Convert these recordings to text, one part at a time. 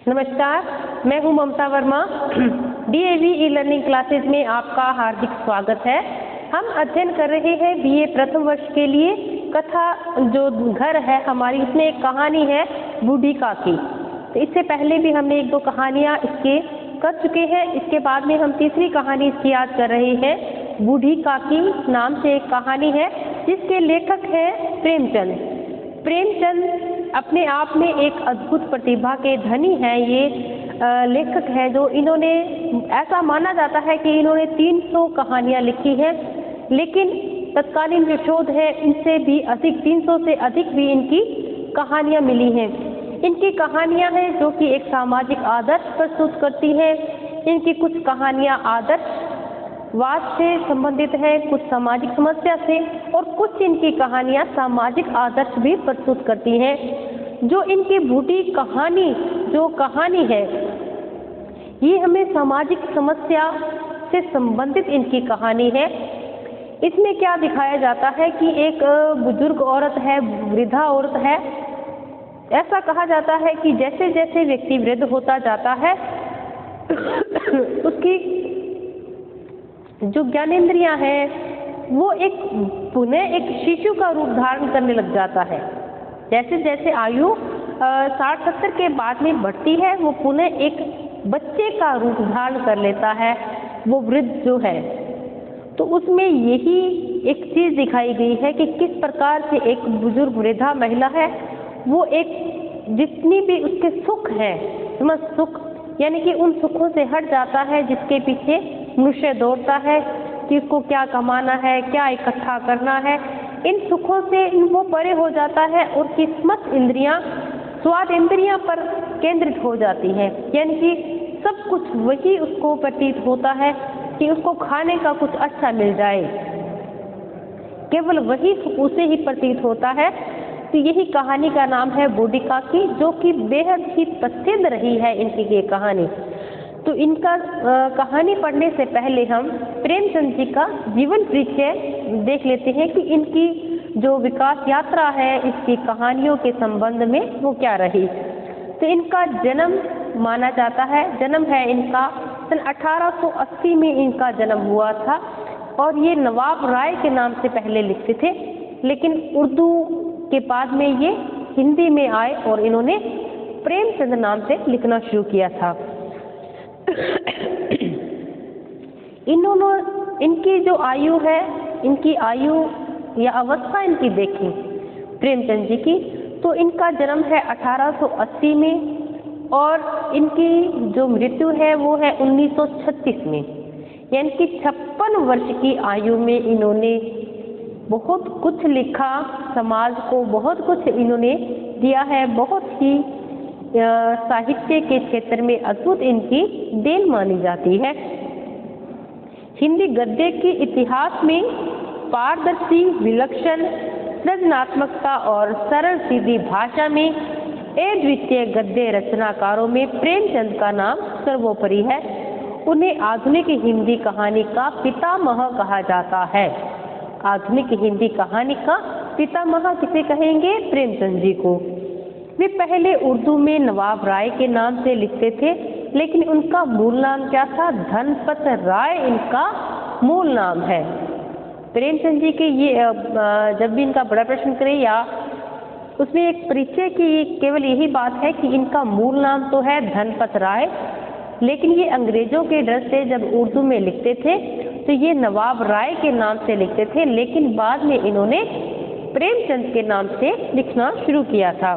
नमस्कार, मैं हूं Mamta Verma. DAV e learning classes में आपका हार्दिक स्वागत है। हम अध्ययन कर रहे हैं बीए प्रथम वर्ष के लिए कथा जो घर है हमारी, इसमें एक कहानी है बूढ़ी काकी। तो इससे पहले भी हमने एक दो कहानियां इसके कर चुके हैं। इसके बाद में हम तीसरी कहानी इसकी याद कर रहे हैं। बूढ़ी काकी नाम से एक कहानी है जिसके लेखक हैं प्रेमचंद। प्रेमचंद अपने आप में एक अद्भुत प्रतिभा के धनी हैं। ये लेखक है जो इन्होंने, ऐसा माना जाता है कि इन्होंने 300 कहानियां लिखी हैं, लेकिन तत्कालीन जो शोध है इनसे भी अधिक, 300 से अधिक भी इनकी कहानियां मिली हैं। इनकी कहानियां हैं जो कि एक सामाजिक आदर्श प्रस्तुत करती हैं। इनकी कुछ कहानियां आदर्शवाद से संबंधित है, कुछ सामाजिक समस्या से, और कुछ इनकी कहानियां सामाजिक आदर्श भी प्रस्तुत करती हैं। जो इनकी बूढ़ी कहानी जो कहानी है ये हमें सामाजिक समस्या से संबंधित इनकी कहानी है। इसमें क्या दिखाया जाता है कि एक बुजुर्ग औरत है, वृद्धा औरत है। ऐसा कहा जाता है कि जैसे जैसे व्यक्ति वृद्ध होता जाता है उसकी जो ज्ञानेंद्रियां हैं वो पुनः एक शिशु का रूप धारण करने लग जाता है। जैसे जैसे आयु 60-70 के बाद में बढ़ती है वो पुनः एक बच्चे का रूप धारण कर लेता है, वो वृद्ध जो है। तो उसमें यही एक चीज दिखाई गई है कि किस प्रकार से एक बुजुर्ग वृद्धा महिला है, वो एक जितनी भी उसके सुख है, सुख यानी कि उन सुखों से हट जाता है जिसके पीछे मनुष्य दौड़ता है कि उसको क्या कमाना है, क्या इकट्ठा करना है। इन सुखों से वो परे हो जाता है और किस्मत इंद्रियां, स्वाद इंद्रियां पर केंद्रित हो जाती है। यानी कि सब कुछ वही उसको प्रतीत होता है कि उसको खाने का कुछ अच्छा मिल जाए, केवल वही उसे ही प्रतीत होता है। तो यही कहानी का नाम है बूढ़ी काकी, जो कि बेहद ही प्रसिद्ध रही है इनकी ये कहानी। तो इनका कहानी पढ़ने से पहले हम प्रेमचंद जी का जीवन परिचय देख लेते हैं कि इनकी जो विकास यात्रा है इसकी कहानियों के संबंध में वो क्या रही। तो इनका जन्म माना जाता है, जन्म है इनका सन 1880 में इनका जन्म हुआ था, और ये नवाब राय के नाम से पहले लिखते थे, लेकिन उर्दू के बाद में ये हिंदी में आए और इन्होंने प्रेमचंद नाम से लिखना शुरू किया था। इनकी जो आयु है, इनकी आयु या अवस्था इनकी देखें प्रेमचंद जी की, तो इनका जन्म है 1880 में और इनकी जो मृत्यु है वो है 1936 में। यानी कि 56 वर्ष की आयु में इन्होंने बहुत कुछ लिखा, समाज को बहुत कुछ इन्होंने दिया है। बहुत ही साहित्य के क्षेत्र में अद्भुत इनकी देन मानी जाती है। हिंदी गद्य के इतिहास में पारदर्शी, विलक्षण, सृजनात्मकता और सरल सीधी भाषा में अद्वितीय गद्य रचनाकारों में प्रेमचंद का नाम सर्वोपरि है। उन्हें आधुनिक हिंदी कहानी का पितामह कहा जाता है। आधुनिक हिंदी कहानी का पितामह किसे कहेंगे? प्रेमचंद जी को। वे पहले उर्दू में नवाब राय के नाम से लिखते थे, लेकिन उनका मूल नाम क्या था? धनपत राय इनका मूल नाम है। प्रेमचंद जी के ये जब भी इनका बड़ा प्रश्न करें या उसमें एक परिचय की केवल यही बात है कि इनका मूल नाम तो है धनपत राय, लेकिन ये अंग्रेजों के डर से जब उर्दू में लिखते थे तो ये नवाब राय के नाम से लिखते थे, लेकिन बाद में इन्होंने प्रेमचंद के नाम से लिखना शुरू किया था।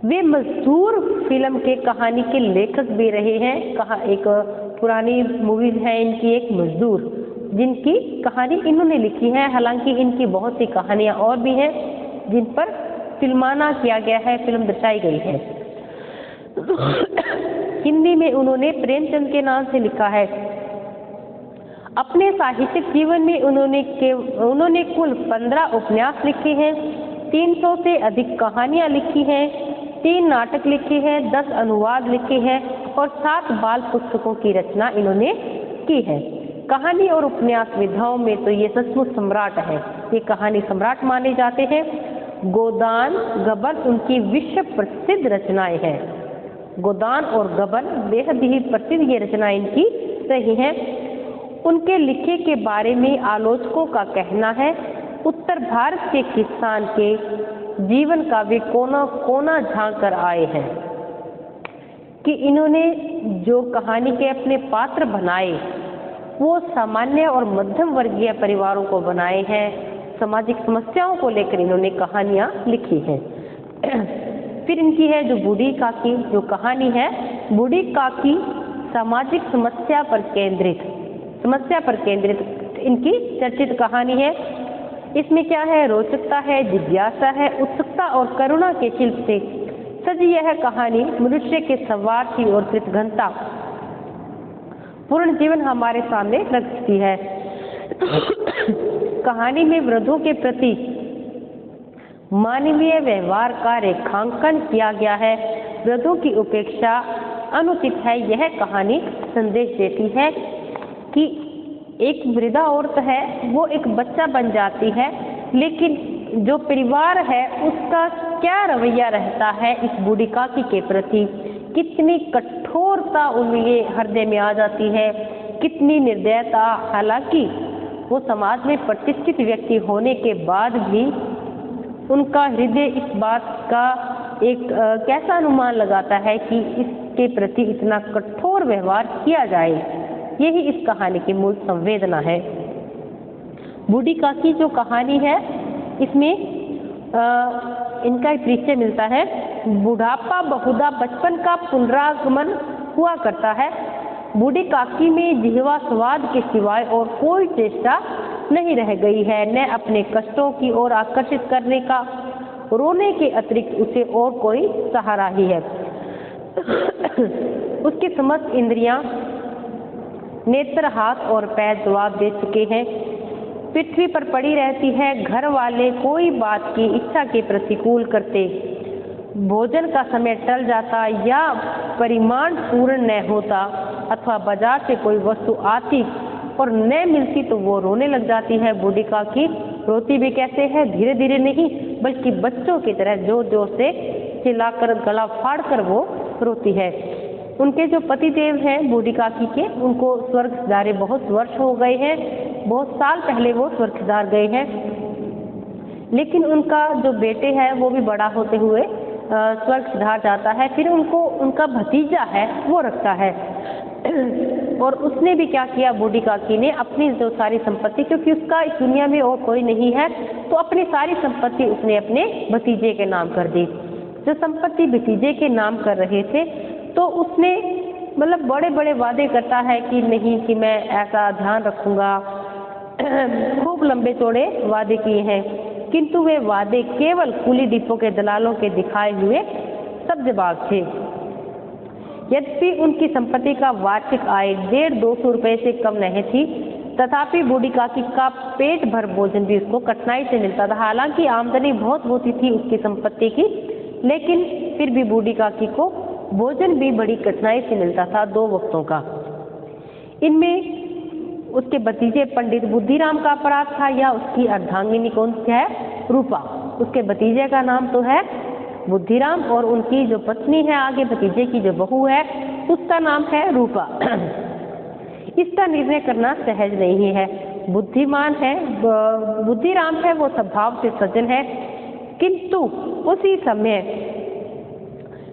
वे मजदूर फिल्म के कहानी के लेखक भी रहे हैं। एक पुरानी मूवी है इनकी, एक मजदूर, जिनकी कहानी इन्होंने लिखी है। हालांकि इनकी बहुत सी कहानियां और भी हैं जिन पर फिल्माना किया गया है, फिल्म दर्शाई गई है। हिंदी में उन्होंने प्रेमचंद के नाम से लिखा है। अपने साहित्यिक जीवन में उन्होंने कुल 15 उपन्यास लिखे हैं, 300 से अधिक कहानियां लिखी हैं, 3 नाटक लिखे हैं, 10 अनुवाद लिखे हैं और 7 बाल पुस्तकों की रचना इन्होंने की है। कहानी और उपन्यास विधाओं में तो ये सचमुच सम्राट है, ये कहानी सम्राट माने जाते हैं। गोदान, गबन उनकी विश्व प्रसिद्ध रचनाएं हैं। गोदान और गबन बेहद ही प्रसिद्ध ये रचना इनकी रही है। उनके लिखे के बारे में आलोचकों का कहना है उत्तर भारत के किसान के जीवन का वे कोना कोना झांक कर आए हैं कि इन्होंने जो कहानी के अपने पात्र बनाए वो सामान्य और मध्यम वर्गीय परिवारों को बनाए हैं। सामाजिक समस्याओं को लेकर इन्होंने कहानियां लिखी हैं। फिर इनकी है जो बूढ़ी काकी, जो कहानी है बूढ़ी काकी सामाजिक समस्या पर केंद्रित इनकी चर्चित कहानी है। इसमें क्या है, रोचकता है, जिज्ञासा है, उत्सुकता और करुणा के शिल्प से सजी यह कहानी मनुष्य के स्वार्थी और कृतघ्नता पूर्ण जीवन हमारे सामने रखती है। कहानी में वृद्धों के प्रति मानवीय व्यवहार का रेखांकन किया गया है। वृद्धों की उपेक्षा अनुचित है, यह कहानी संदेश देती है कि एक वृद्धा औरत है वो एक बच्चा बन जाती है, लेकिन जो परिवार है उसका क्या रवैया रहता है इस बूढ़ी काकी के प्रति, कितनी कठोरता उनके हृदय में आ जाती है, कितनी निर्दयता। हालांकि वो समाज में प्रतिष्ठित व्यक्ति होने के बाद भी उनका हृदय इस बात का एक कैसा अनुमान लगाता है कि इसके प्रति इतना कठोर व्यवहार किया जाए। यही इस कहानी की मूल संवेदना है। बूढ़ी काकी जो कहानी है इसमें इनका परिचय मिलता है। बुढ़ापा बहुधा बचपन का पुनरागमन हुआ करता है। बूढ़ी काकी में जिह्वा स्वाद के सिवाय और कोई चेष्टा नहीं रह गई है, न अपने कष्टों की ओर आकर्षित करने का, रोने के अतिरिक्त उसे और कोई सहारा ही है। उसकी समस्त इंद्रियां, नेत्र, हाथ और पैर जवाब दे चुके हैं। पृथ्वी पर पड़ी रहती है। घर वाले कोई बात की इच्छा के प्रतिकूल करते, भोजन का समय टल जाता या परिमाण पूर्ण न होता, अथवा बाजार से कोई वस्तु आती और न मिलती तो वो रोने लग जाती है। बूढ़ी काकी रोती भी कैसे है, धीरे धीरे नहीं बल्कि बच्चों की तरह जोर जोर से चिल्लाकर गला फाड़ कर वो रोती है। उनके जो पति देव हैं बूढ़ी काकी के, उनको स्वर्ग सिधारे बहुत वर्ष हो गए हैं, बहुत साल पहले वो स्वर्ग सिधार गए हैं, लेकिन उनका जो बेटे है वो भी बड़ा होते हुए स्वर्ग सिधार जाता है। फिर उनको उनका भतीजा है वो रखता है और उसने भी क्या किया, बूढ़ी काकी ने अपनी जो सारी संपत्ति, क्योंकि उसका इस दुनिया में और कोई नहीं है, तो अपनी सारी संपत्ति उसने अपने भतीजे के नाम कर दी। जो संपत्ति भतीजे के नाम कर रहे थे तो उसने मतलब बड़े बड़े वादे करता है कि नहीं कि मैं ऐसा ध्यान रखूंगा, खूब लंबे चौड़े वादे किए हैं, किंतु वे वादे केवल कुली डिपो के दलालों के दिखाए हुए सब्जबाग थे। यद्यपि उनकी संपत्ति का वार्षिक आय 150-200 रुपए से कम नहीं थी, तथापि बूढ़ी काकी का पेट भर भोजन भी उसको कठिनाई से मिलता था। हालांकि आमदनी बहुत होती थी उसकी संपत्ति की, लेकिन फिर भी बूढ़ी काकी को भोजन भी बड़ी कठिनाई से मिलता था 2 वक्तों का। इनमें उसके भतीजे पंडित बुद्धिराम का अपराध था या उसकी अर्धांगिनी कौन है, रूपा। उसके भतीजे का नाम तो है बुद्धिराम और उनकी जो पत्नी है आगे भतीजे की जो बहू है उसका नाम है रूपा। इसका निर्णय करना सहज नहीं है। बुद्धिमान है, बुद्धिराम है वो स्वभाव से सज्जन है, किंतु उसी समय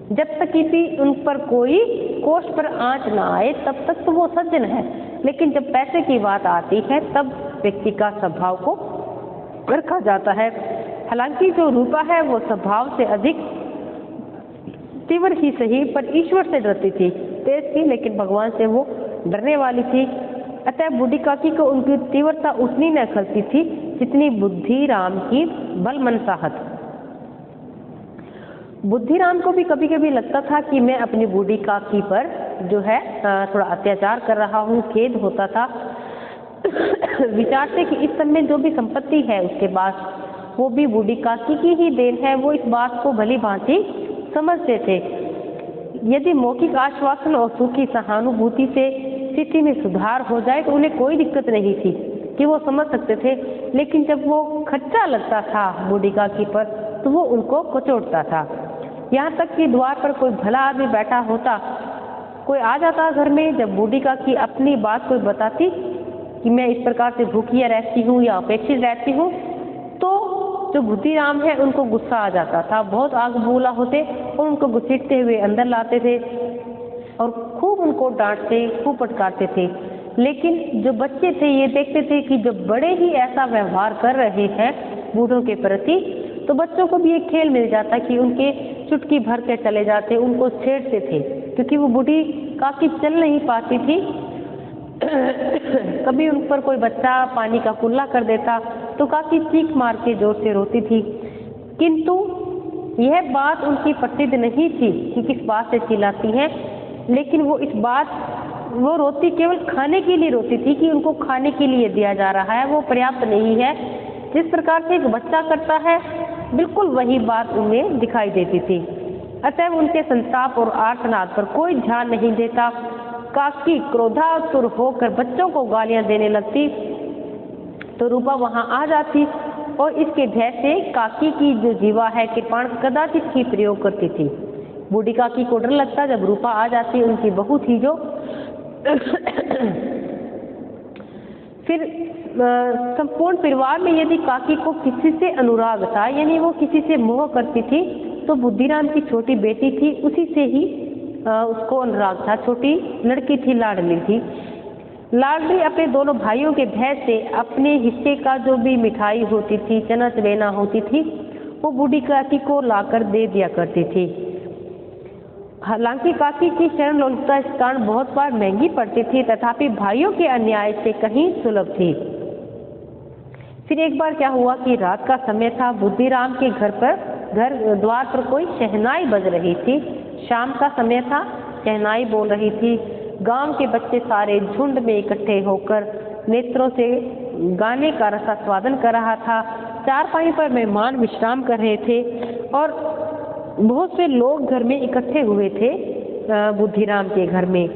जब तक कि उन पर कोई कोष पर आंच ना आए तब तक तो वो सज्जन है, लेकिन जब पैसे की बात आती है तब व्यक्ति का स्वभाव को रखा जाता है। हालांकि जो रूपा है वो स्वभाव से अधिक तीव्र ही सही पर ईश्वर से डरती थी, तेज थी लेकिन भगवान से वो डरने वाली थी। अतः बूढ़ी काकी को उनकी तीव्रता उतनी न खलती थी जितनी बुद्धिराम की बल मनसाहत। बुद्धिराम को भी कभी कभी लगता था कि मैं अपनी बूढ़ी काकी पर जो है थोड़ा अत्याचार कर रहा हूँ, खेद होता था। विचार से कि इस समय जो भी संपत्ति है उसके पास वो भी बूढ़ी काकी की ही देन है, वो इस बात को भली भांति समझते थे। यदि मौखिक आश्वासन और सूखी सहानुभूति से स्थिति में सुधार हो जाए तो उन्हें कोई दिक्कत नहीं थी कि वो समझ सकते थे, लेकिन जब वो खर्चा लगता था बूढ़ी काकी पर तो वो उनको कचोटता था। यहाँ तक कि द्वार पर कोई भला आदमी बैठा होता, कोई आ जाता घर में, जब बूढ़ी काकी अपनी बात कोई बताती कि मैं इस प्रकार से भूखिया रहती हूँ या अपेक्षित रहती हूँ, तो जो बुद्धिराम है उनको गुस्सा आ जाता था, बहुत आग बबूला होते और उनको घसीटते हुए अंदर लाते थे और खूब उनको डांटते, खूब फटकारते थे। लेकिन जो बच्चे थे ये देखते थे कि जब बड़े ही ऐसा व्यवहार कर रहे हैं बूढ़ों के प्रति, तो बच्चों को भी एक खेल मिल जाता कि उनके चुटकी भर के चले जाते, उनको छेड़ते थे, क्योंकि वो बूढ़ी काफी चल नहीं पाती थी। कभी उन पर कोई बच्चा पानी का कुल्ला कर देता तो काफी चीख मार के जोर से रोती थी। किंतु यह बात उनकी प्रसिद्ध नहीं थी कि किस बात से चिल्लाती हैं, लेकिन वो रोती केवल खाने के लिए रोती थी कि उनको खाने के लिए दिया जा रहा है, वो पर्याप्त नहीं है। जिस प्रकार से एक बच्चा करता है बिल्कुल वही बात उन्हें दिखाई देती थी। अतः उनके संताप और आर्तनाद पर कोई ध्यान नहीं देता। काकी क्रोधातुर होकर बच्चों को गालियां देने लगती तो रूपा वहां आ जाती और इसके भय से काकी की जो जीवा है कृपाण कदाचित ही प्रयोग करती थी। बूढ़ी काकी को डर लगता जब रूपा आ जाती उनकी बहू थी जो। फिर संपूर्ण परिवार में यदि काकी को किसी से अनुराग था, यानी वो किसी से मोह करती थी, तो बुद्धिराम की छोटी बेटी थी उसी से ही उसको अनुराग था। छोटी लड़की थी, लाडली थी। लाडली अपने दोनों भाइयों के भय से अपने हिस्से का जो भी मिठाई होती थी, चना चबेना होती थी, वो बूढ़ी काकी को लाकर दे दिया करती थी। हालांकि काकी की शरण लोलुपता इस कारण बहुत बार महंगी पड़ती थी, तथापि भाइयों के अन्याय से कहीं सुलभ थी। फिर एक बार क्या हुआ कि रात का समय था, बुद्धिराम के घर द्वार पर कोई शहनाई बज रही थी। शाम का समय था, शहनाई बोल रही थी। गांव के बच्चे सारे झुंड में इकट्ठे होकर नेत्रों से गाने का रसास्वादन कर रहा था। चारपाई पर मेहमान विश्राम कर रहे थे और बहुत से लोग घर में इकट्ठे हुए थे बुद्धिराम के घर में।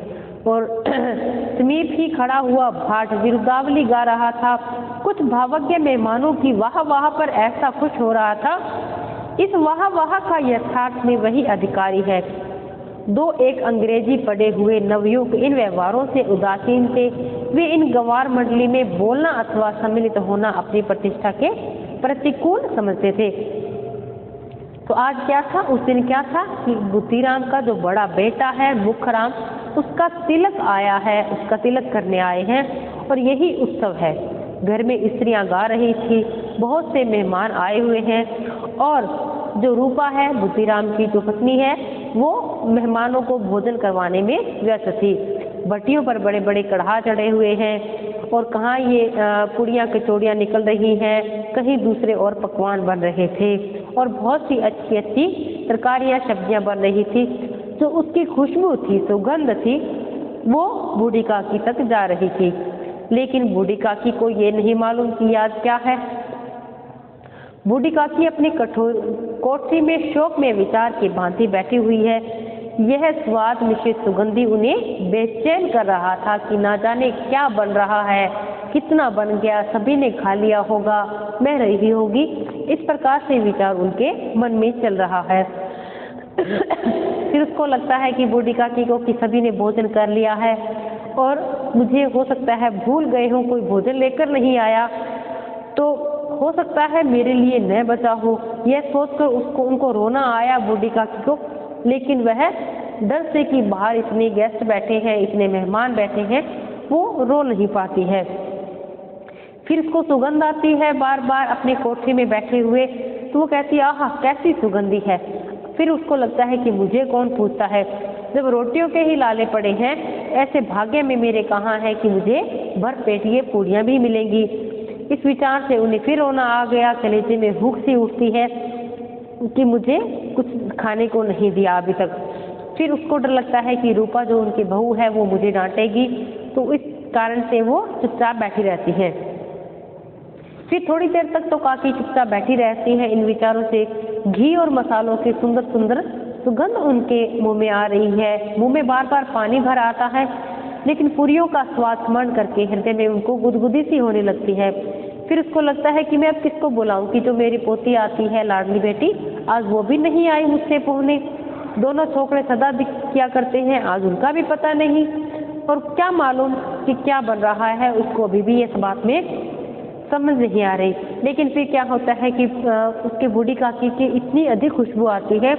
और समीप ही खड़ा हुआ भाट विरुदावली गा रहा था। कुछ भावज्ञ मेहमानों की वाह वाह पर ऐसा खुश हो रहा था। इस वाह वाह का यथार्थ में वही अधिकारी है। दो एक अंग्रेजी पढ़े हुए नवयुवक इन व्यवहारों से उदासीन थे। वे इन गंवार मंडली में बोलना अथवा सम्मिलित होना अपनी प्रतिष्ठा के प्रतिकूल समझते थे। तो आज क्या था, उस दिन क्या था कि बुद्धिराम का जो बड़ा बेटा है मुखराम, उसका तिलक आया है, उसका तिलक करने आए हैं और यही उत्सव है। घर में स्त्रियां गा रही थी, बहुत से मेहमान आए हुए हैं और जो रूपा है बुद्धिराम की जो पत्नी है वो मेहमानों को भोजन करवाने में व्यस्त थी। भट्टियों पर बड़े बड़े कढ़ा चढ़े हुए हैं और कहाँ ये पुड़ियाँ कचौड़ियाँ निकल रही हैं, कहीं दूसरे और पकवान बन रहे थे और बहुत सी अच्छी अच्छी तरकारियाँ सब्जियाँ बन रही थी। जो उसकी खुशबू थी, सुगंध थी, वो बूढ़ी काकी तक जा रही थी। लेकिन बूढ़ी काकी को ये नहीं मालूम कि आज क्या है। बूढ़ी काकी अपनी कोठरी में शोक में विचार की भांति बैठी हुई है। यह स्वाद मिश्रित सुगंधी उन्हें बेचैन कर रहा था कि ना जाने क्या बन रहा है, कितना बन गया, सभी ने खा लिया होगा, मैं रही होगी। इस प्रकार से विचार उनके मन में चल रहा है। फिर उसको लगता है कि बूढ़ी काकी को कि सभी ने भोजन कर लिया है और मुझे हो सकता है भूल गए हों, कोई भोजन लेकर नहीं आया, तो हो सकता है मेरे लिए न बचा हो। यह सोचकर उनको रोना आया बूढ़ी काकी को। लेकिन वह डर से कि बाहर इतने गेस्ट बैठे हैं, इतने मेहमान बैठे हैं, वो रो नहीं पाती है। फिर उसको सुगंध आती है बार बार अपनी कोठरी में बैठे हुए, तो वो कहती है आहा कैसी सुगंधी है। फिर उसको लगता है कि मुझे कौन पूछता है, जब रोटियों के ही लाले पड़े हैं, ऐसे भाग्य में मेरे कहाँ है कि मुझे भर पेट ये पूड़ियाँ भी मिलेंगी। इस विचार से उन्हें फिर रोना आ गया। कलेजे में भूख सी उठती है कि मुझे कुछ खाने को नहीं दिया अभी तक। फिर उसको डर लगता है कि रूपा जो उनकी बहू है वो मुझे डांटेगी, तो इस कारण से वो चुपचाप बैठी रहती है। फिर थोड़ी देर तक तो काकी चुपचाप बैठी रहती है। इन विचारों से घी और मसालों की सुंदर सुंदर सुगंध उनके मुंह में आ रही है। मुंह में बार बार पानी भर आता है, लेकिन पूरियों का स्वाद स्मरण करके हृदय में उनको गुदगुदी सी होने लगती है। फिर उसको लगता है कि मैं अब किसको बुलाऊं, कि जो मेरी पोती आती है लाडली बेटी, आज वो भी नहीं आई मुझसे पोहने। दोनों छोकरे सदा किया करते हैं, आज उनका भी पता नहीं, और क्या मालूम कि क्या बन रहा है, उसको अभी भी इस बात में समझ नहीं आ रही। लेकिन फिर क्या होता है कि उसके बूढ़ी काकी की इतनी अधिक खुशबू आती है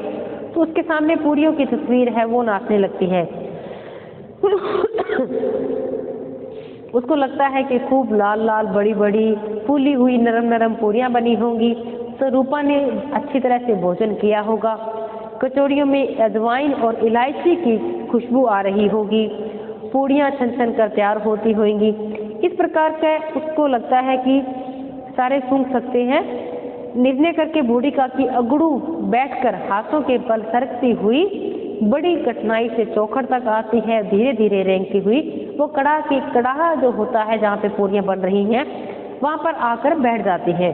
तो उसके सामने पूरियों की तस्वीर है वो नाचने लगती है। उसको लगता है कि खूब लाल लाल बड़ी बड़ी फूली हुई नरम नरम पूरियां बनी होंगी, तो रूपा ने अच्छी तरह से भोजन किया होगा। कचौड़ियों में अजवाइन और इलायची की खुशबू आ रही होगी, पूड़ियाँ छन छन कर तैयार होती होंगी। इस प्रकार से उसको लगता है कि सारे सूंघ सकते हैं। निर्णय करके बूढ़ी काकी अगड़ू बैठकर हाथों के बल सरकती हुई बड़ी कठिनाई से चौखट तक आती है, धीरे धीरे रेंगती हुई वो कड़ाहा जो होता है जहाँ पे पूड़ियाँ बन रही हैं वहाँ पर आकर बैठ जाती है।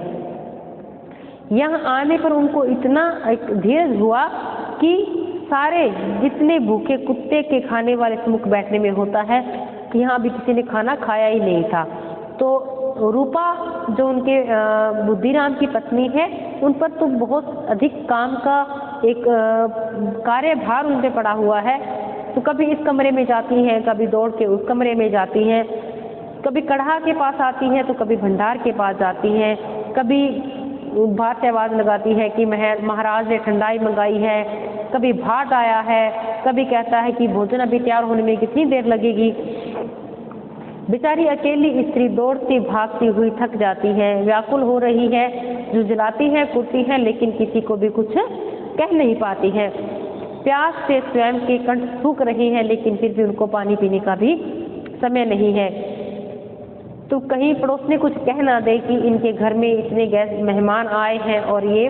यहाँ आने पर उनको इतना धीरज हुआ कि सारे जितने भूखे कुत्ते के खाने वाले समुख बैठने में होता है कि यहाँ अभी किसी ने खाना खाया ही नहीं था, तो रूपा जो उनके बुद्धिराम की पत्नी है उन पर तो बहुत अधिक काम का एक कार्यभार उन पर पड़ा हुआ है। तो कभी इस कमरे में जाती हैं, कभी दौड़ के उस कमरे में जाती हैं, कभी कढ़ा के पास आती हैं तो कभी भंडार के पास जाती हैं, कभी बाहर से आवाज़ लगाती है कि महाराज ने ठंडाई मंगाई है, कभी भात आया है, कभी कहता है कि भोजन अभी तैयार होने में कितनी देर लगेगी। बेचारी अकेली स्त्री दौड़ती भागती हुई थक जाती है, व्याकुल हो रही है, झुंझलाती है, कुटती है, लेकिन किसी को भी कुछ कह नहीं पाती है। प्यास से स्वयं के कंठ सूख रहे हैं, लेकिन फिर भी उनको पानी पीने का भी समय नहीं है। तो कहीं पड़ोस ने कुछ कह ना दे कि इनके घर में इतने गेस्ट मेहमान आए हैं, और ये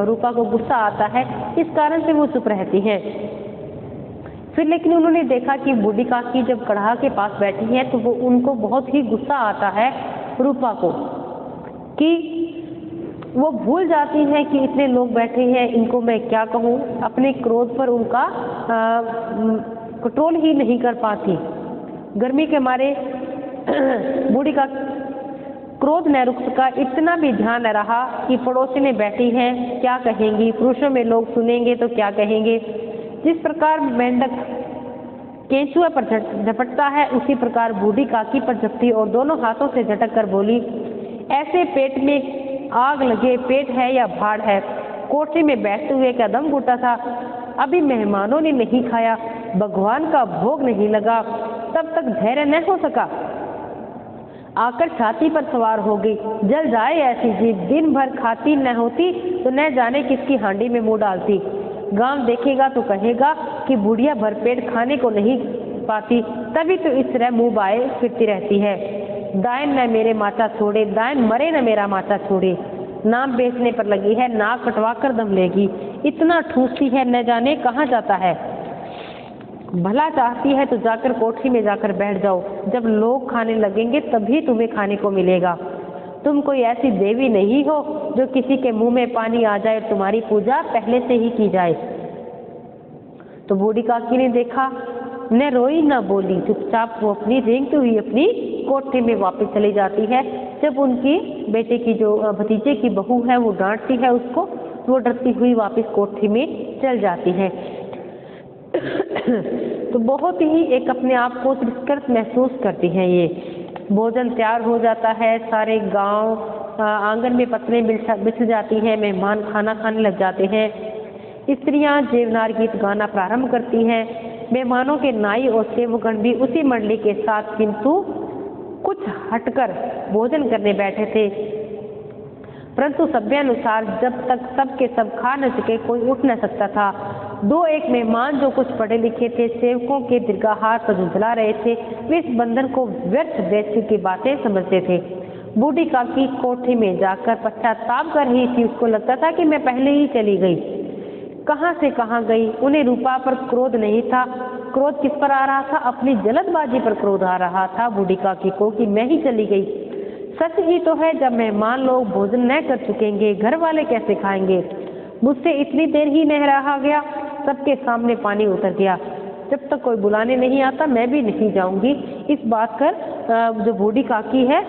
रूपा को गुस्सा आता है, इस कारण से वो चुप रहती हैं। फिर लेकिन उन्होंने देखा कि बूढ़ी काकी जब कढ़ा के पास बैठी है तो वो उनको बहुत ही गुस्सा आता है रूपा को, कि वो भूल जाती हैं कि इतने लोग बैठे हैं, इनको मैं क्या कहूँ। अपने क्रोध पर उनका कंट्रोल ही नहीं कर पाती। गर्मी के मारे बूढ़ी का क्रोध न रुक सका, इतना भी ध्यान न रहा कि पड़ोसी में बैठी हैं क्या कहेंगी, पुरुषों में लोग सुनेंगे तो क्या कहेंगे। जिस प्रकार मेंढक केंचुआ पर झपटता है उसी प्रकार बूढ़ी काकी पर झपटी और दोनों हाथों से झटक कर बोली, ऐसे पेट में आग लगे, पेट है या भाड़ है। कोठरी में बैठते हुए क्या दम घुटा था, अभी मेहमानों ने नहीं खाया, भगवान का भोग नहीं लगा, तब तक धैर्य न हो सका, आकर छाती पर सवार हो गई। जल जाए ऐसी जीभ, दिन भर खाती न होती तो न जाने किसकी हांडी में मुंह डालती। गांव देखेगा तो कहेगा कि बुढ़िया भरपेट खाने को नहीं पाती, तभी तो इस तरह मुंह बाए फिरती रहती है। दायन न मेरे माचा छोड़े, दायन मरे न मेरा माचा छोड़े। नाम बेचने पर लगी है, नाक कटवा कर दम लेगी, इतना ठूसती है न जाने कहाँ जाता है। भला चाहती है तो जाकर कोठरी में जाकर बैठ जाओ, जब लोग खाने लगेंगे तभी तुम्हें खाने को मिलेगा। तुम कोई ऐसी देवी नहीं हो जो किसी के मुंह में पानी आ जाए, तुम्हारी पूजा पहले से ही की जाए। तो बूढ़ी काकी ने देखा, न रोई न बोली, चुपचाप वो अपनी रेंगती हुई अपनी कोठरी में वापस चली जाती है। जब उनकी बेटे की जो भतीजे की बहू है वो डांटती है उसको, वो डरती हुई वापस कोठरी में चल जाती है। तो बहुत ही एक अपने आप को तिरस्कृत महसूस करती हैं ये। भोजन तैयार हो जाता है, सारे गांव आंगन में पत्रें बिछ जाती हैं, मेहमान खाना खाने लग जाते हैं, स्त्रियां जेवनार गीत गाना प्रारंभ करती हैं। मेहमानों के नाई और सेवकगण भी उसी मंडली के साथ किंतु कुछ हटकर भोजन करने बैठे थे, परंतु सभ्यानुसार जब तक सब के सब खा न सके कोई उठ न सकता था। दो एक मेहमान जो कुछ पढ़े लिखे थे, सेवकों के दीर्घाहार पर झुंझला रहे थे, वे इस बंधन को व्यर्थ वैश्य की बातें समझते थे। बूढ़ी काकी कोठरी में जाकर पश्चाताप कर रही थी, उसको लगता था कि मैं पहले ही चली गई, कहाँ से कहाँ गई। उन्हें रूपा पर क्रोध नहीं था, क्रोध किस पर आ रहा था, अपनी जल्दबाजी पर क्रोध आ रहा था बूढ़ी काकी को कि मैं ही चली गई। सच ही तो है, जब मेहमान लोग भोजन न कर चुकेंगे घर वाले कैसे खाएंगे। मुझसे इतनी देर ही नहीं रहा गया, सबके सामने पानी उतर गया, जब तक कोई बुलाने नहीं आता मैं भी नहीं जाऊंगी। इस बात कर जो बूढ़ी काकी है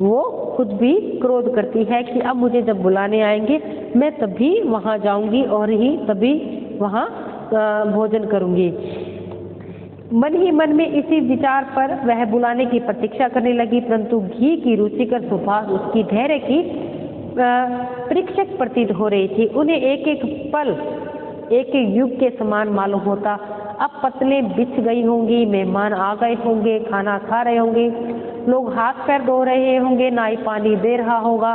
वो खुद भी क्रोध करती है कि अब मुझे जब बुलाने आएंगे मैं तभी वहाँ जाऊंगी और ही तभी वहाँ भोजन करूंगी। मन ही मन में इसी विचार पर वह बुलाने की प्रतीक्षा करने लगी, परंतु घी की रुचिकर सुभाष उसकी धैर्य की परीक्षक प्रतीत हो रही थी। उन्हें एक एक पल एक एक युग के समान मालूम होता। अब पतलें बिछ गई होंगी, मेहमान आ गए होंगे, खाना खा रहे होंगे, लोग हाथ पैर धो रहे होंगे, नाई पानी दे रहा होगा।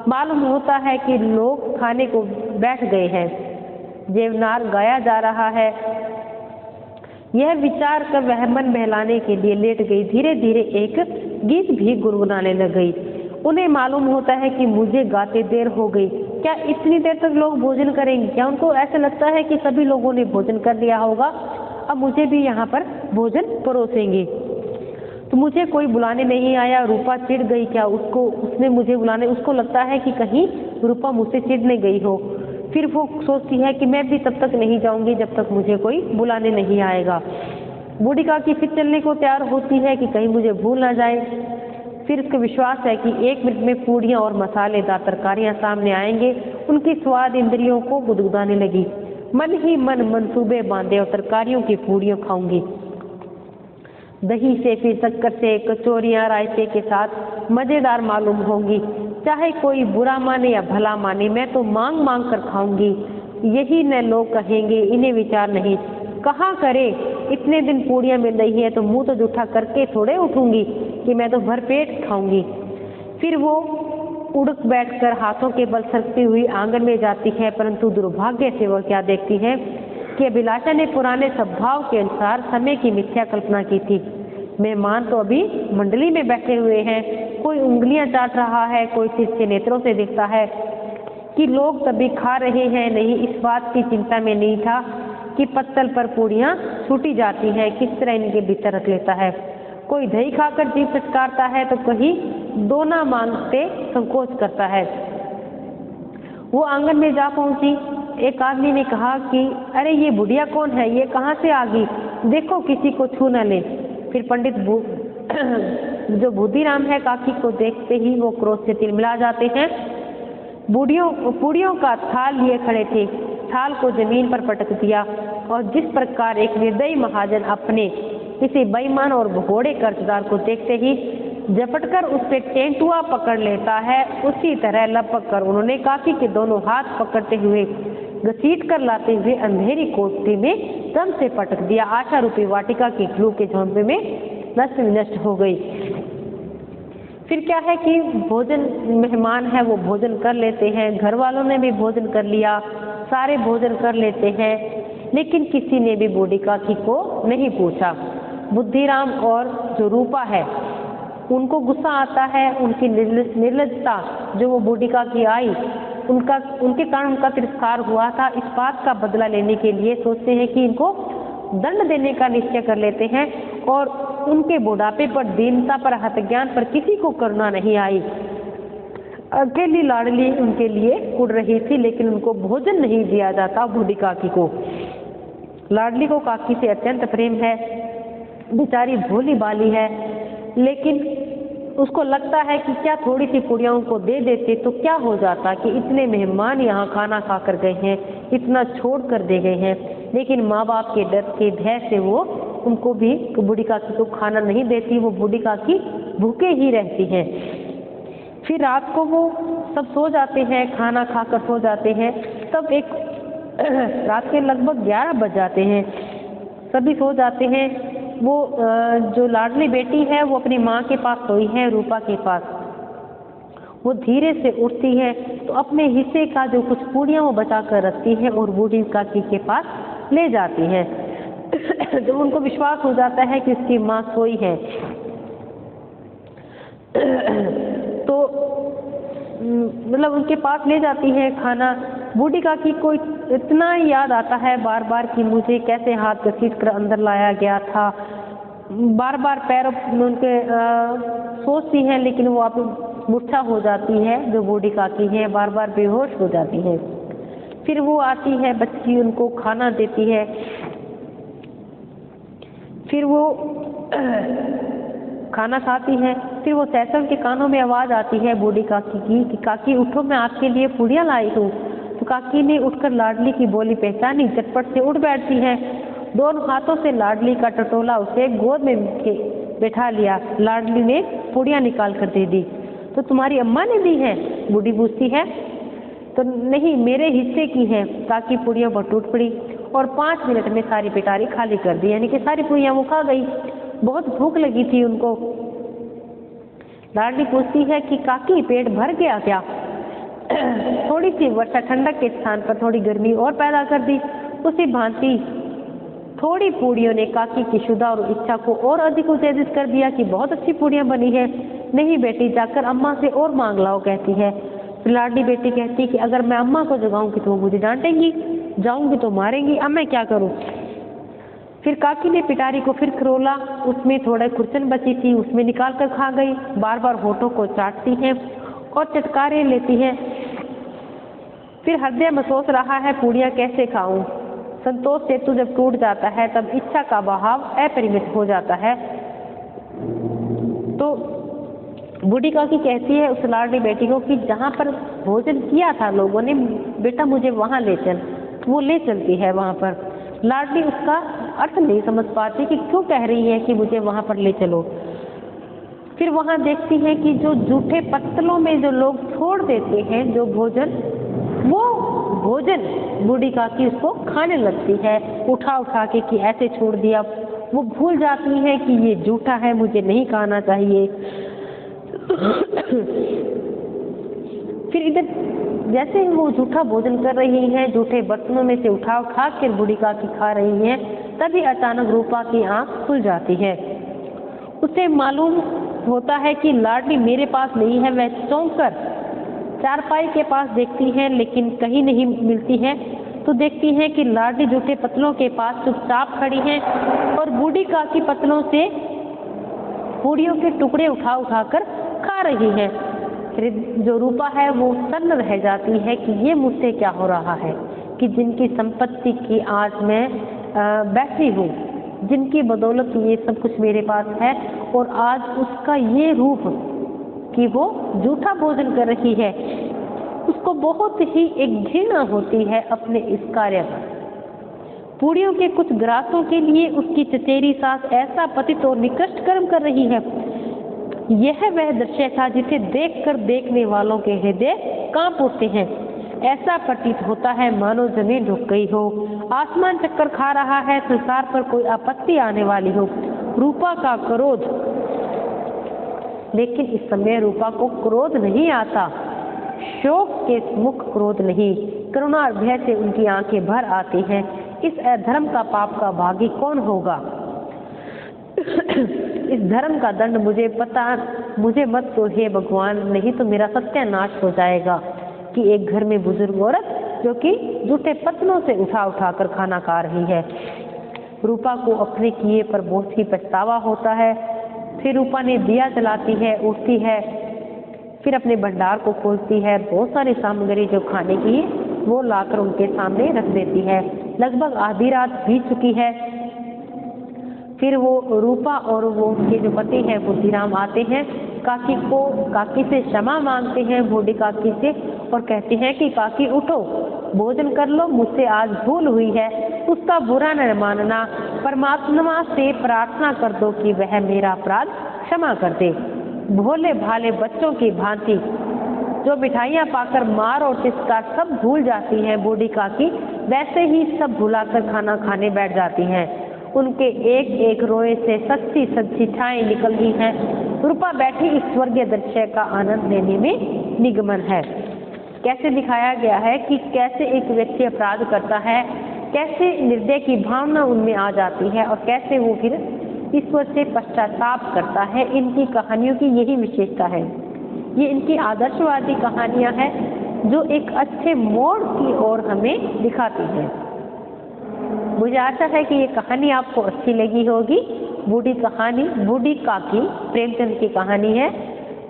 मालूम होता है कि लोग खाने को बैठ गए हैं, जेवनार गाया जा रहा है। यह विचार कर वह मन बहलाने के लिए लेट गई। धीरे धीरे एक गीत भी गुनगुनाने लग गई। उन्हें मालूम होता है कि मुझे गाते देर हो गई। क्या इतनी देर तक लोग भोजन करेंगे? क्या उनको ऐसा लगता है कि सभी लोगों ने भोजन कर लिया होगा, अब मुझे भी यहाँ पर भोजन परोसेंगे? तो मुझे कोई बुलाने नहीं आया। रूपा चिढ़ गई क्या? उसने मुझे बुलाने, उसको लगता है कि कहीं रूपा मुझसे चिढ़ने गई हो। फिर वो सोचती है कि मैं भी तब तक नहीं जाऊंगी जब तक मुझे कोई बुलाने नहीं आएगा। बूढ़ी काकी फिर चलने को तैयार होती है कि कहीं मुझे भूल ना जाए। फिर उसको विश्वास है कि 1 मिनट में पूड़ियाँ और मसालेदार तरकारियाँ सामने आएंगे। उनकी स्वाद इंद्रियों को गुदगुदाने लगी। मन ही मन मंसूबे बांधे और तरकारियों की पूड़ियाँ खाऊंगी, दही से, फिर शक्कर से, कचौरियाँ रायते के साथ मज़ेदार मालूम होंगी। चाहे कोई बुरा माने या भला माने, मैं तो मांग मांग कर खाऊंगी। यही न लोग कहेंगे, इन्हें विचार नहीं। कहाँ करे, इतने दिन पूड़ियाँ मिल रही है तो मुंह तो जूठा करके थोड़े उठूंगी कि मैं तो भरपेट खाऊंगी। फिर वो उड़क बैठकर हाथों के बल सरकती हुई आंगन में जाती है, परंतु दुर्भाग्य से वह क्या देखती है कि अभिलाषा ने पुराने स्वभाव के अनुसार समय की मिथ्या कल्पना की थी। मेहमान तो अभी मंडली में बैठे हुए हैं, कोई उंगलियां चाट रहा है, कोई तिरछे नेत्रों से देखता है कि लोग तभी खा रहे हैं। नहीं, इस बात की चिंता में नहीं था कि पत्तल पर पूड़ियाँ छूटी जाती हैं, किस तरह इनके भीतर रख लेता है। कोई दही खाकर जीभ फटकारता है तो कहीं दोना मांगते संकोच करता है। वो आंगन में जा पहुंची। एक आदमी ने कहा कि अरे ये बुढ़िया कौन है, ये कहाँ से आ गई, देखो किसी को छू न ले। फिर पंडित जो बुद्धिराम है काकी को देखते ही वो क्रोध से तिलमिला जाते हैं। पूड़ियों का थाल लिए खड़े थे, थाल को जमीन पर पटक दिया और जिस प्रकार एक निर्दयी महाजन अपने किसी बेईमान और भगोड़े कर्जदार को देखते ही झपटकर उस पे टेंटुआ पकड़ लेता है, उसी तरह लपक कर उन्होंने काकी के दोनों हाथ पकड़ते हुए घसीट कर लाते हुए अंधेरी कोठरी में दम से पटक दिया। आशा रूपी वाटिका की ग्लू के झोंपे में नष्ट विनष्ट हो गई। फिर क्या है कि भोजन, मेहमान है वो भोजन कर लेते हैं, घर वालों ने भी भोजन कर लिया, सारे भोजन कर लेते हैं, लेकिन किसी ने भी बूढ़ी काकी को नहीं पूछा। बुद्धिराम और जो रूपा है उनको गुस्सा आता है, उनकी निर्लजता जो वो बूढ़ी काकी आई उनके कारण उनका तिरस्कार हुआ था, इस बात का बदला लेने के लिए सोचते हैं कि इनको दंड देने का निश्चय कर लेते हैं। और उनके बुढ़ापे पर, दीनता पर, हतज्ञान पर किसी को करुणा नहीं आई। अकेली लाडली उनके लिए उड़ रही थी, लेकिन उनको भोजन नहीं दिया जाता। बूढ़ी काकी को, लाडली को काकी से अत्यंत प्रेम है, बेचारी भोली बाली है, लेकिन उसको लगता है कि क्या थोड़ी सी पूड़ियों को दे देते तो क्या हो जाता कि इतने मेहमान यहाँ खाना खा कर गए हैं, इतना छोड़ कर दे गए हैं। लेकिन माँ बाप के डर के भय से वो उनको भी बूढ़ी काकी को खाना नहीं देती, वो बूढ़ी काकी भूखे ही रहती हैं। फिर रात को वो सब सो जाते हैं, खाना खाकर सो जाते हैं। तब एक रात के लगभग 11 बज जाते हैं, सभी सो जाते हैं। वो जो लाडली बेटी है वो अपनी माँ के पास सोई है, रूपा के पास। वो धीरे से उठती है तो अपने हिस्से का जो कुछ पूड़ियाँ वो बचा कर रखती है और बूढ़ी काकी के पास ले जाती है। जब उनको विश्वास हो जाता है कि उसकी माँ सोई है तो मतलब उनके पास ले जाती है खाना। बूढ़ी काकी को इतना याद आता है बार बार कि मुझे कैसे हाथ घसीट कर अंदर लाया गया था। बार बार पैर उनके सोचती हैं, लेकिन वो आप मूर्छा हो जाती है। जो बूढ़ी काकी है बार बार बेहोश हो जाती है। फिर वो आती है, बच्ची उनको खाना देती है। फिर वो खाना खाती है फिर वो सहसा उनके कानों में आवाज़ आती है बूढ़ी काकी की कि काकी उठो, मैं आपके लिए पूड़ियाँ लाई हूँ। तो काकी ने उठकर लाडली की बोली पहचानी, झटपट से उठ बैठती है, दोनों हाथों से लाडली का टटोला उसे गोद में बैठा लिया। लाडली ने पूड़ियाँ निकाल कर दे दी। तो तुम्हारी अम्मा ने दी है? बूढ़ी पूछती है। तो नहीं, मेरे हिस्से की है। काकी पूड़ियों पर टूट पड़ी और 5 मिनट में सारी पिटारी खाली कर दी, यानी कि सारी पूड़ियाँ वो खा गई। बहुत भूख लगी थी उनको। लाडली पूछती है कि काकी पेट भर गया क्या? थोड़ी सी वर्षा ठंडक के स्थान पर थोड़ी गर्मी और पैदा कर दी। उसी भांति थोड़ी पूड़ियों ने काकी की क्षुधा और इच्छा को और अधिक उत्तेजित कर दिया कि बहुत अच्छी पूड़ियाँ बनी है। नहीं बेटी, जाकर अम्मा से और मांग लाओ, कहती है। फिर लाडली बेटी कहती कि अगर मैं अम्मा को जगाऊंगी तो वो मुझे डांटेंगी, जाऊंगी तो मारेंगी, अब मैं क्या करूं? फिर काकी ने पिटारी को फिर खरोला, उसमें थोड़ा खुरचन बची थी, उसमें निकाल कर खा गई। बार बार होठों को चाटती है और चटकारे लेती है। फिर हृदय में सोच रहा है पूड़ियाँ कैसे खाऊं। संतोष सेतु जब टूट जाता है तब इच्छा का बहाव अपरिमित हो जाता है। तो बूढ़ी काकी कहती है उस लाडली बेटी को कि जहाँ पर भोजन किया था लोगों ने, बेटा मुझे वहाँ ले चल। वो ले चलती है वहाँ पर। लाडली उसका अर्थ नहीं समझ पाती कि क्यों कह रही है कि मुझे वहाँ पर ले चलो। फिर वहाँ देखती है कि जो जूठे पत्तलों में जो लोग छोड़ देते हैं जो भोजन, वो भोजन बूढ़ी काकी उसको खाने लगती है, उठा उठा के कि ऐसे छोड़ दिया। वो भूल जाती है कि ये जूठा है, मुझे नहीं खाना चाहिए। फिर इधर जैसे वो जूठा भोजन कर रही हैं, जूठे बर्तनों में से उठा उठा कर बूढ़ी काकी खा रही हैं, तभी अचानक रूपा की आंख खुल जाती है। उसे मालूम होता है कि लाडली मेरे पास नहीं है। वह चौंक कर चारपाई के पास देखती है लेकिन कहीं नहीं मिलती है। तो देखती है कि लाडली जूठे पत्तलों के पास चुपचाप खड़ी है और बूढ़ी काकी पत्तलों से पूड़ियों के टुकड़े उठा उठा कर खा रही है। फिर जो रूपा है वो सन्न रह जाती है कि ये मुझसे क्या हो रहा है, कि जिनकी संपत्ति की आज मैं बैठी हूँ, जिनकी बदौलत ये सब कुछ मेरे पास है, और आज उसका ये रूप कि वो जूठा भोजन कर रही है। उसको बहुत ही एक घृणा होती है अपने इस कार्य पर। पूड़ियों के कुछ ग्रासों के लिए उसकी चचेरी सास ऐसा पतित और निकृष्ट कर्म कर रही है। यह वह दृश्य था जिसे देखकर देखने वालों के हृदय कांप उठते हैं। ऐसा प्रतीत होता है मानो जमीन रुक गई हो, आसमान चक्कर खा रहा है, संसार पर कोई आपत्ति आने वाली हो। रूपा का क्रोध, लेकिन इस समय रूपा को क्रोध नहीं आता। शोक के मुख क्रोध नहीं, करुणा और भय से उनकी आंखें भर आती हैं। इस अधर्म का पाप का भागी कौन होगा? इस धर्म का दंड मुझे मत दो हे भगवान, नहीं तो मेरा सत्यानाश हो जाएगा। कि एक घर में बुजुर्ग औरत जो कि जूठे पत्तलों से उठा उठा कर खाना खा रही है। रूपा को अपने किए पर बहुत ही पछतावा होता है। फिर रूपा ने दिया जलाती है, उठती है, फिर अपने भंडार को खोलती है। बहुत सारी सामग्री जो खाने की वो लाकर उनके सामने रख देती है। लगभग आधी रात बीत चुकी है। फिर वो रूपा और वो उनके जो पति हैं बुद्धिराम आते हैं, काकी से क्षमा मांगते हैं, बूढ़ी काकी से, और कहते हैं कि काकी उठो, भोजन कर लो, मुझसे आज भूल हुई है, उसका बुरा न मानना। परमात्मा से प्रार्थना कर दो कि वह मेरा अपराध क्षमा कर दे। भोले भाले बच्चों की भांति जो मिठाइयाँ पाकर मार और तिरस्कार सब भूल जाती हैं बूढ़ी काकी, वैसे ही सब भुलाकर खाना खाने बैठ जाती हैं। उनके एक एक रोए से सच्ची सच्ची छाएं निकल रही हैं। रूपा बैठी इस स्वर्गीय दृश्य का आनंद लेने में निगमन है। कैसे दिखाया गया है कि कैसे एक व्यक्ति अपराध करता है, कैसे निर्दय की भावना उनमें आ जाती है और कैसे वो फिर ईश्वर से पश्चाताप करता है। इनकी कहानियों की यही विशेषता है। ये इनकी आदर्शवादी कहानियां हैं जो एक अच्छे मोड़ की ओर हमें दिखाती हैं। मुझे आशा है कि ये कहानी आपको अच्छी लगी होगी। बूढ़ी काकी प्रेमचंद की कहानी है।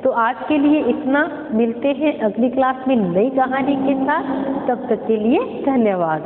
तो आज के लिए इतना, मिलते हैं अगली क्लास में नई कहानी के साथ। तब तक के लिए धन्यवाद।